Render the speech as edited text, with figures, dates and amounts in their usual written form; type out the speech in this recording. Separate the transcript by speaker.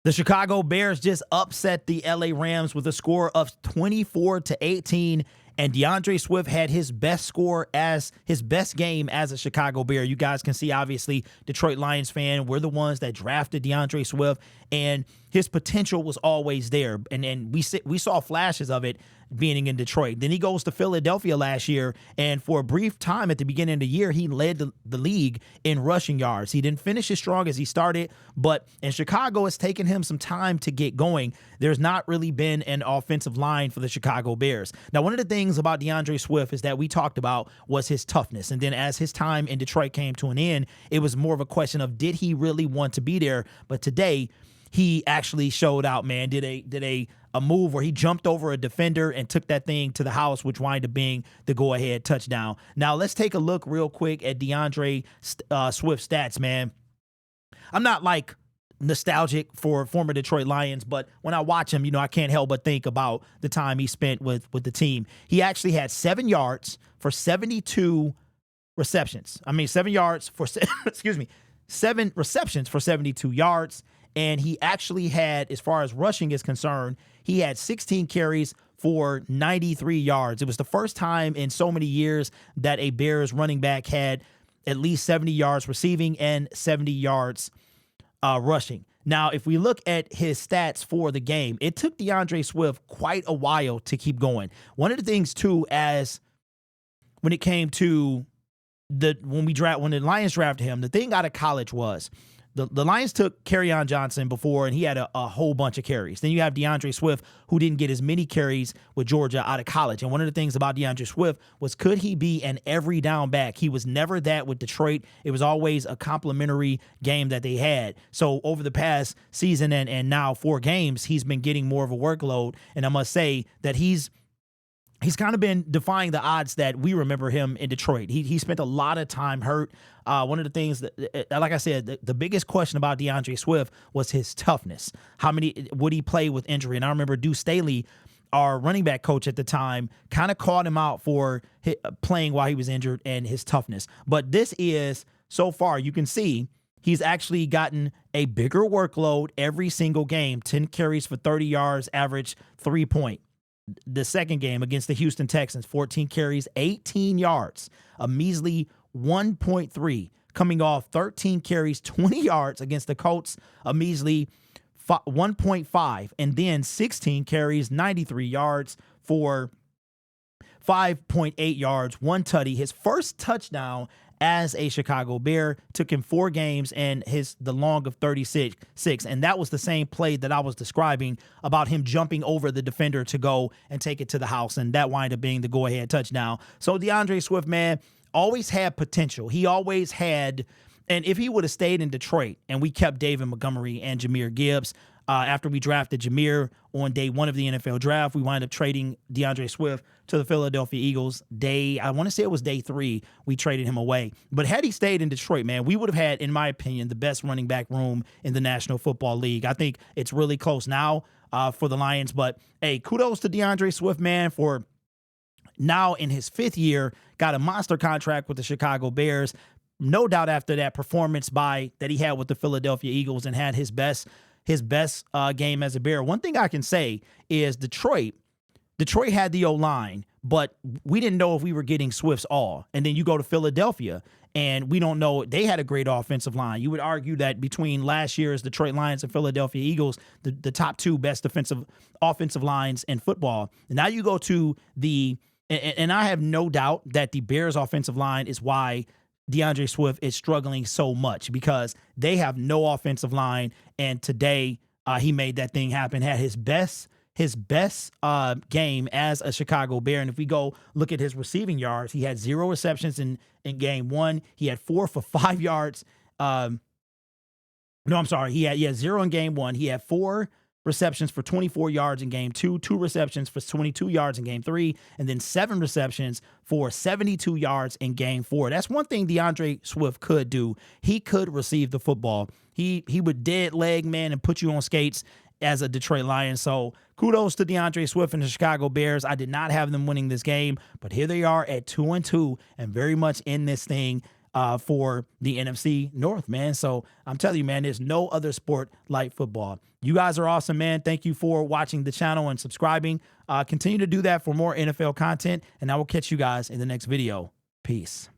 Speaker 1: The Chicago Bears just upset the LA Rams with a score of 24-18, and DeAndre Swift had his best score as his best game as a Chicago Bear. You guys can see, obviously, Detroit Lions fan, we're the ones that drafted DeAndre Swift, and his potential was always there. And we saw flashes of it being in Detroit. Then he goes to Philadelphia last year, and for a brief time at the beginning of the year, he led the league in rushing yards. He didn't finish as strong as he started, but in Chicago, it's taken him some time to get going. There's not really been an offensive line for the Chicago Bears. Now, one of the things about DeAndre Swift is that we talked about was his toughness, and then as his time in Detroit came to an end, it was more of a question of did he really want to be there? But today, he actually showed out, man. Did a move where he jumped over a defender and took that thing to the house, which wound up being the go-ahead touchdown. Now, let's take a look real quick at DeAndre Swift stats, man. I'm not like nostalgic for former Detroit Lions, but when I watch him, I can't help but think about the time he spent with the team. He actually had 7 yards for 72 receptions. 7 yards for, 7 receptions for 72 yards. And he actually had, as far as rushing is concerned, he had 16 carries for 93 yards. It was the first time in so many years that a Bears running back had at least 70 yards receiving and 70 yards rushing. Now, if we look at his stats for the game, it took DeAndre Swift quite a while to keep going. One of the things, too, as when it came to when the Lions drafted him, the thing out of college was the Lions took Kerryon Johnson before, and he had a whole bunch of carries. Then you have DeAndre Swift, who didn't get as many carries with Georgia out of college. And one of the things about DeAndre Swift was, could he be an every down back? He was never that with Detroit. It was always a complimentary game that they had. So over the past season and now 4 games, he's been getting more of a workload. And I must say that he's kind of been defying the odds that we remember him in Detroit. He spent a lot of time hurt. One of the things that, like I said, the biggest question about DeAndre Swift was his toughness. How many would he play with injury? And I remember Deuce Staley, our running back coach at the time, kind of called him out for playing while he was injured and his toughness. But this is, so far, you can see he's actually gotten a bigger workload every single game. 10 carries for 30 yards, average 3 point. The second game against the Houston Texans, 14 carries, 18 yards, a measly 1.3, coming off 13 carries, 20 yards against the Colts, a measly 1.5, and then 16 carries, 93 yards for 5.8 yards, 1 tutty. His first touchdown as a Chicago Bear took him 4 games and the long of 36. And that was the same play that I was describing about him jumping over the defender to go and take it to the house. And that wound up being the go-ahead touchdown. So DeAndre Swift, man, always had potential. He always had, and if he would have stayed in Detroit and we kept David Montgomery and Jahmyr Gibbs, after we drafted Jahmyr on day 1 of the NFL draft, we wind up trading DeAndre Swift to the Philadelphia Eagles. I want to say it was day 3, we traded him away. But had he stayed in Detroit, man, we would have had, in my opinion, the best running back room in the National Football League. I think it's really close now for the Lions. But, hey, kudos to DeAndre Swift, man, for now in his 5th year, got a monster contract with the Chicago Bears. No doubt after that performance that he had with the Philadelphia Eagles and had his best game as a Bear. One thing I can say is Detroit had the O-line, but we didn't know if we were getting Swift's all. And then you go to Philadelphia, and we don't know. They had a great offensive line. You would argue that between last year's Detroit Lions and Philadelphia Eagles, the top 2 best offensive lines in football. And now you go to and I have no doubt that the Bears' offensive line is why DeAndre Swift is struggling so much, because they have no offensive line. And today he made that thing happen, had his best game as a Chicago Bear. And if we go look at his receiving yards, he had 0 receptions in game 1. He had 4 for 5 yards. He had 0 in game 1. He had 4 receptions for 24 yards in game 2, 2 receptions for 22 yards in game 3, and then 7 receptions for 72 yards in game 4. That's one thing DeAndre Swift could do. He could receive the football. He would dead leg, man, and put you on skates as a Detroit Lion. So kudos to DeAndre Swift and the Chicago Bears. I did not have them winning this game, but here they are at 2-2 and very much in this thing. for the NFC North, man. So I'm telling you, man, there's no other sport like football. You guys are awesome, man. Thank you for watching the channel and subscribing. Continue to do that for more NFL content, and I will catch you guys in the next video. Peace.